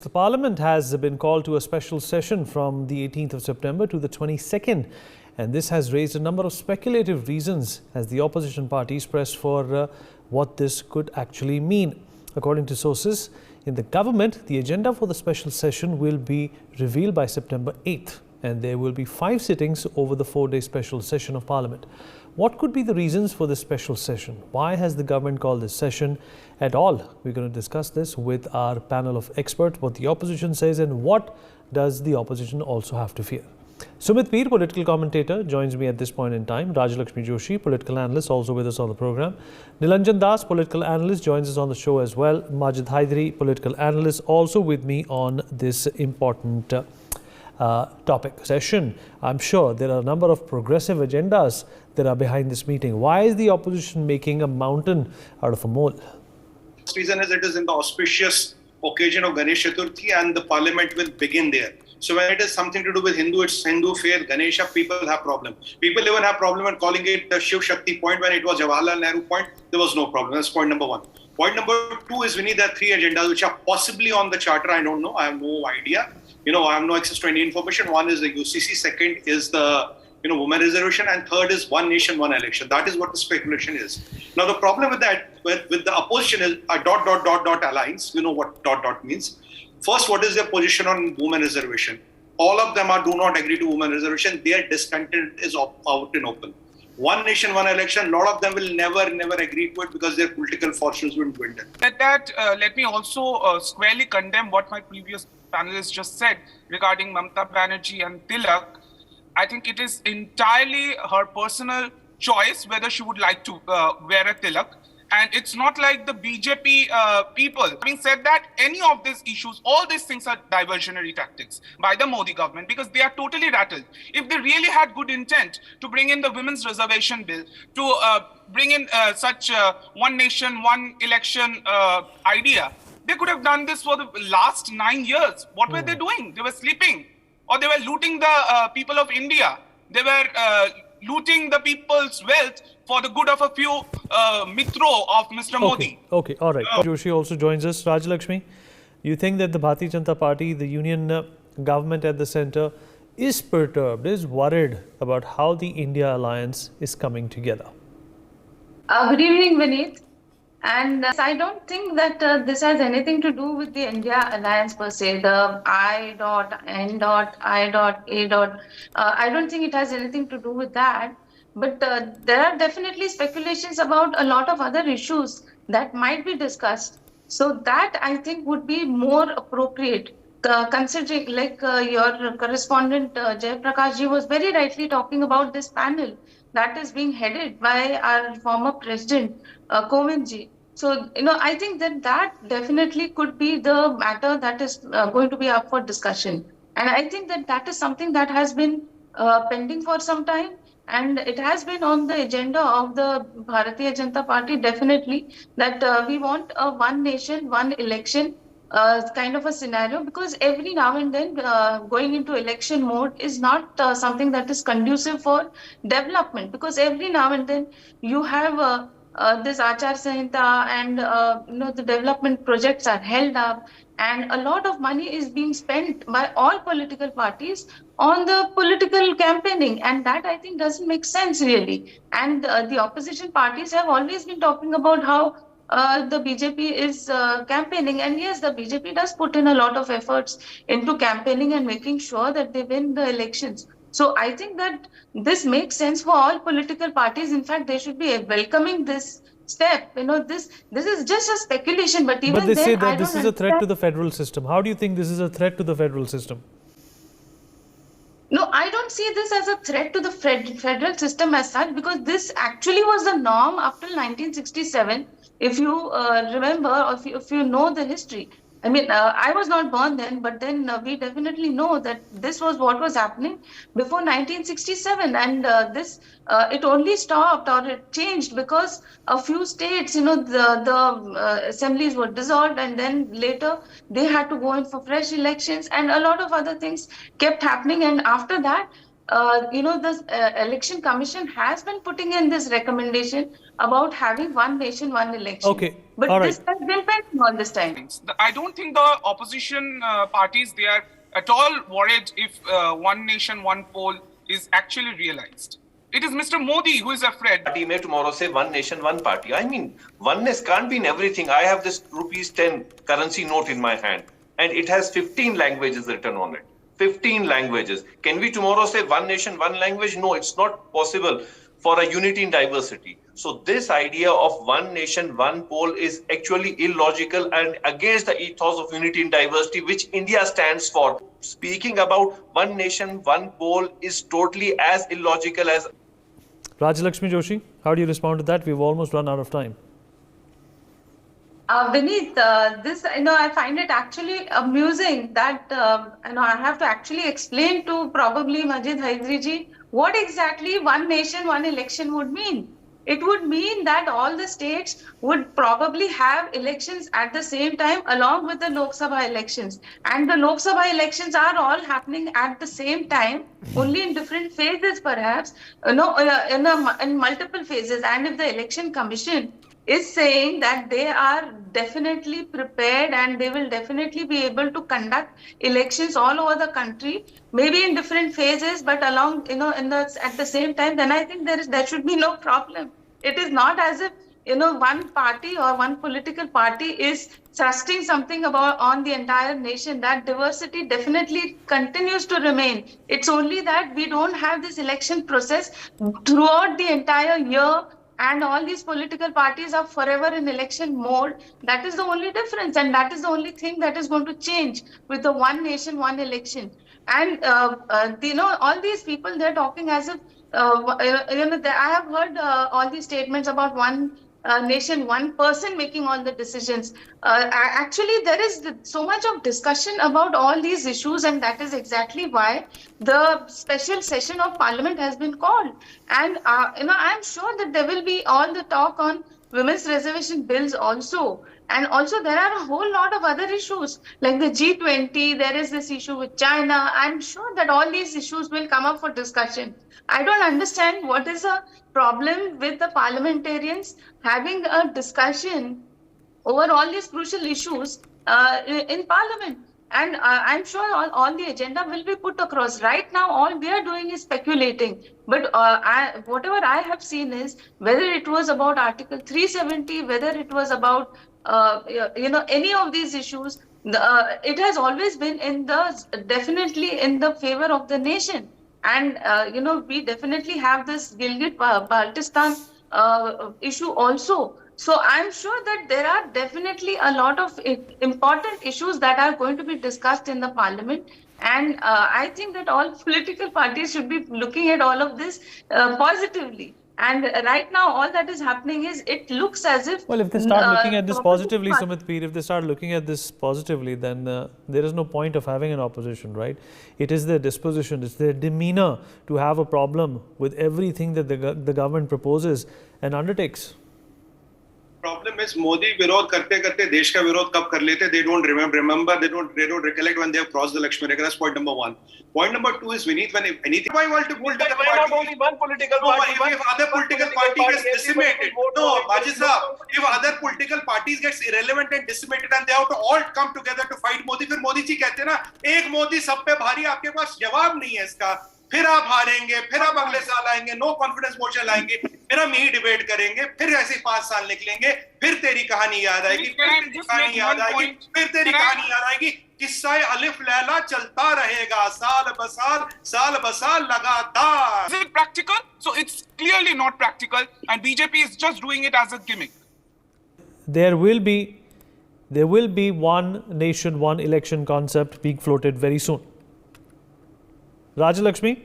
The Parliament has been called to a special session from the 18th of September to the 22nd, and this has raised a number of speculative reasons as the opposition parties press for what this could actually mean. According to sources in the government, the agenda for the special session will be revealed by September 8th, and there will be 5 sittings over the 4-day special session of Parliament. What could be the reasons for this special session? Why has the government called this session at all? We're going to discuss this with our panel of experts, what the opposition says and what does the opposition also have to fear. Sumit Peer, political commentator, joins me at this point in time. Rajalakshmi Joshi, political analyst, also with us on the program. Nilanjan Das, political analyst, joins us on the show as well. Majid Haidari, political analyst, also with me on this important topic session. I'm sure there are a number of progressive agendas that are behind this meeting. Why is the opposition making a mountain out of a mole? The reason is it is in the auspicious occasion of Ganesh Chaturthi and the parliament will begin there. So when it is something to do with Hindu, it's Hindu faith, Ganesha, people have problem. People even have problem in calling it the Shiv Shakti point. When it was Jawaharlal Nehru point, there was no problem. That's point number 1. Point number 2 is we need the 3 agendas which are possibly on the charter. I don't know. I have no idea. I have no access to any information. One is the UCC, second is the women reservation, and third is one nation, one election. That is what the speculation is. Now the problem with that, with the opposition is a ... alliance. You know what ... means. First, what is their position on women reservation? All of them do not agree to women reservation. Their discontent is out in open. One nation, one election, a lot of them will never agree to it because their political fortunes will dwindle. Let me also squarely condemn what my previous panelists just said regarding Mamata Banerjee and Tilak. I think it is entirely her personal choice whether she would like to wear a tilak. And it's not like the BJP people. Having said that, any of these issues, all these things are diversionary tactics by the Modi government because they are totally rattled. If they really had good intent to bring in the women's reservation bill, to bring in such one nation, one election idea, they could have done this for the last 9 years. What were they doing? They were sleeping, or they were looting the people of India. They were looting the people's wealth for the good of a few mitro of Mr. Modi. Okay, all right. Joshi also joins us. Rajalakshmi, you think that the Bharatiya Janata Party, the union government at the centre, is perturbed, is worried about how the India alliance is coming together? Good evening, Vineet. And I don't think that this has anything to do with the India alliance per se, the I dot, N dot, I dot, A dot. I don't think it has anything to do with that. But there are definitely speculations about a lot of other issues that might be discussed. So that I think would be more appropriate, considering like your correspondent Jay Prakash ji was very rightly talking about this panel that is being headed by our former president, Kovind ji. So, I think that definitely could be the matter that is going to be up for discussion. And I think that is something that has been pending for some time. And it has been on the agenda of the Bharatiya Janata Party, definitely, that we want a one nation, one election kind of a scenario, because every now and then going into election mode is not something that is conducive for development, because every now and then you have this Achar Sanhita and the development projects are held up, and a lot of money is being spent by all political parties on the political campaigning, and that I think doesn't make sense really. And the opposition parties have always been talking about how the BJP is campaigning, and yes, the BJP does put in a lot of efforts into campaigning and making sure that they win the elections. So I think that this makes sense for all political parties. In fact, they should be welcoming this step. This is just a speculation, but even they say that this is a threat to the federal system. How do you think this is a threat to the federal system? No, I don't see this as a threat to the federal system as such, because this actually was the norm up till 1967. If you remember, or if you know the history. I mean, I was not born then, but then we definitely know that this was what was happening before 1967. And it only stopped, or it changed because a few states, the assemblies were dissolved, and then later they had to go in for fresh elections, and a lot of other things kept happening. And after that, the election commission has been putting in this recommendation about having one nation, one election. Okay, But all right. this has been pending all this time. I don't think the opposition parties, they are at all worried if one nation, one poll is actually realized. It is Mr. Modi who is afraid. Party may tomorrow say one nation, one party. I mean, oneness can't be in everything. I have this ₹10 currency note in my hand and it has 15 languages written on it. 15 languages. Can we tomorrow say one nation, one language? No, it's not possible for a unity in diversity. So this idea of one nation, one poll is actually illogical and against the ethos of unity in diversity, which India stands for. Speaking about one nation, one poll is totally as illogical as... Rajalakshmi Joshi, how do you respond to that? We've almost run out of time. Vineet, this, I find it actually amusing that, I have to actually explain to probably Majid Haidri ji what exactly one nation, one election would mean. It would mean that all the states would probably have elections at the same time along with the Lok Sabha elections. And the Lok Sabha elections are all happening at the same time, only in different phases perhaps, in multiple phases. And if the election commission is saying that they are definitely prepared and they will definitely be able to conduct elections all over the country, maybe in different phases, but along, at the same time, then I think there should be no problem. It is not as if, one party or one political party is thrusting something on the entire nation. That diversity definitely continues to remain. It's only that we don't have this election process throughout the entire year. And all these political parties are forever in election mode. That is the only difference. And that is the only thing that is going to change with the one nation, one election. And, all these people, they're talking as if, I have heard all these statements about one nation, one person making all the decisions. Actually, there is so much of discussion about all these issues, and that is exactly why the special session of Parliament has been called. And I'm sure that there will be all the talk on women's reservation bills also. And also there are a whole lot of other issues like the G20. There is this issue with China. I'm sure that all these issues will come up for discussion. I don't understand what is a problem with the parliamentarians having a discussion over all these crucial issues in Parliament. And I'm sure all the agenda will be put across. Right now, all we are doing is speculating. But whatever I have seen is whether it was about Article 370, whether it was about any of these issues, it has always been definitely in the favor of the nation. And, we definitely have this Gilgit-Baltistan issue also. So I'm sure that there are definitely a lot of important issues that are going to be discussed in the Parliament. And I think that all political parties should be looking at all of this positively. And right now, all that is happening is it looks as if... Well, if they start looking at this positively, Sumit Peer, if they start looking at this positively, then there is no point of having an opposition, right? It is their disposition, it's their demeanor to have a problem with everything that the government proposes and undertakes. Problem is Modi विरोध करते करते देश का विरोध कब कर लेते? They don't remember. They don't recollect when they have crossed the Lakshmi Rekha. That's point number one. Point number two is Vineet, when anything, why want to build the Why not only one political party? If other political party gets decimated, no, Majid Saab, if other political parties gets irrelevant and decimated and they have to all come together to fight Modi, फिर मोदी जी कहते हैं ना, एक मोदी सब पे भारी, आपके पास जवाब नहीं है इसका. फिर आप हारेंगे, फिर आप अगले साल आएंगे, नो कॉन्फिडेंस मोशन लाएंगे, फिर हम यही डिबेट करेंगे, फिर ऐसे 5 साल निकलेंगे, फिर तेरी कहानी याद आएगी, फिर तेरी कहानी याद आएगी, फिर तेरी कहानी याद आएगी. किस्सा अलिफ लैला चलता रहेगा साल बसाल लगातार. Is it practical? So it's clearly not practical, and BJP is just doing it as a gimmick. There will be one nation, one election concept being floated very soon. Rajalakshmi?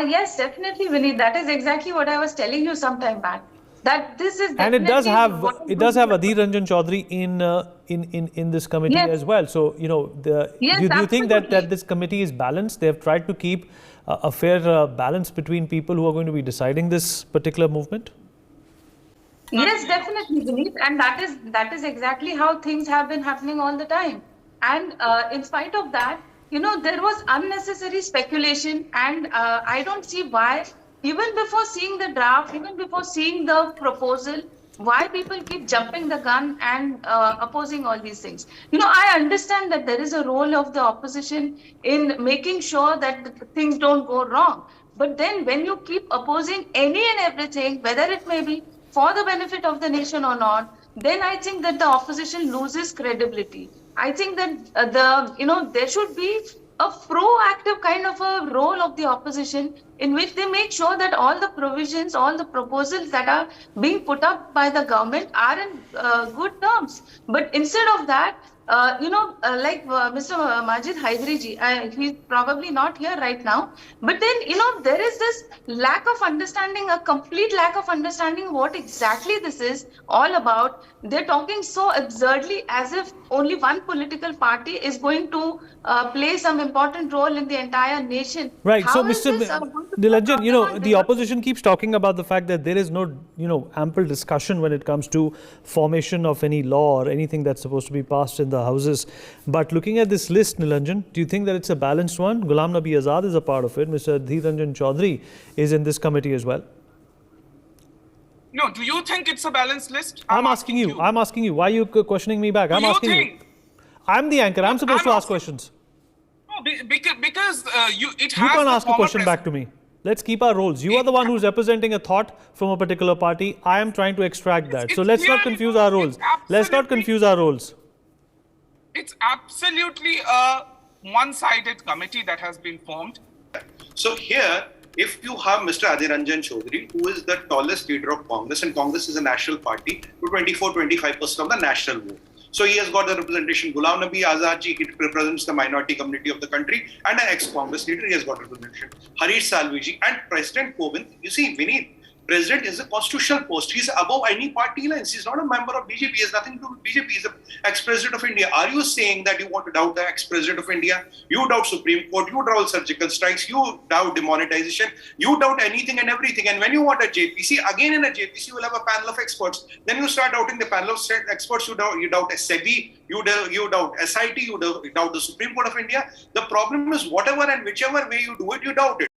Yes, definitely, Vineet. That is exactly what I was telling you some time back. That this is and it does have Adhir Ranjan Chaudhary in this committee as well. So do you think that this committee is balanced? They have tried to keep a fair balance between people who are going to be deciding this particular movement? Yes, definitely, Vineet. And that is exactly how things have been happening all the time. And in spite of that, there was unnecessary speculation, and I don't see why, even before seeing the draft, even before seeing the proposal, why people keep jumping the gun and opposing all these things. I understand that there is a role of the opposition in making sure that things don't go wrong. But then when you keep opposing any and everything, whether it may be for the benefit of the nation or not, then I think that the opposition loses credibility. I think that there should be a proactive kind of a role of the opposition in which they make sure that all the provisions, all the proposals that are being put up by the government are in good terms. But instead of that, like Mr. Majid Haidari ji, he's probably not here right now. But then, there is this lack of understanding, a complete lack of understanding what exactly this is all about. They're talking so absurdly as if only one political party is going to play some important role in the entire nation. Right. How So, is Mr. this, going to Nilanjan, be a the opposition keeps talking about the fact that there is no, ample discussion when it comes to formation of any law or anything that's supposed to be passed in the houses. But looking at this list, Nilanjan, do you think that it's a balanced one? Ghulam Nabi Azad is a part of it. Mr. Adhir Ranjan Chaudhary is in this committee as well. No, do you think it's a balanced list? I'm asking you. I'm asking you. Why are you questioning me back? I'm asking you. I'm the anchor. I'm supposed to ask questions. No, because it has. You can't the ask a former question back to me. Let's keep our roles. You are the one who's representing a thought from a particular party. I am trying to extract that. So let's not confuse our roles. Let's not confuse our roles. It's absolutely a one-sided committee that has been formed. So here, if you have Mr. Adhir Ranjan Chaudhary, who is the tallest leader of Congress, and Congress is a national party, to 24-25% of the national vote. So he has got the representation. Ghulam Nabi Azad ji, he represents the minority community of the country, and an ex-Congress leader, he has got representation. Harish Salvi ji and President Kovind. You see, Vineet, President is a constitutional post. He's above any party lines. He's not a member of BJP. He has nothing to do with BJP. He's the ex-president of India. Are you saying that you want to doubt the ex-president of India? You doubt Supreme Court. You doubt surgical strikes. You doubt demonetization. You doubt anything and everything. And when you want a JPC, again in a JPC, you will have a panel of experts. Then you start doubting the panel of experts. You doubt SEBI. You doubt SIT. You doubt the Supreme Court of India. The problem is whatever and whichever way you do it, you doubt it.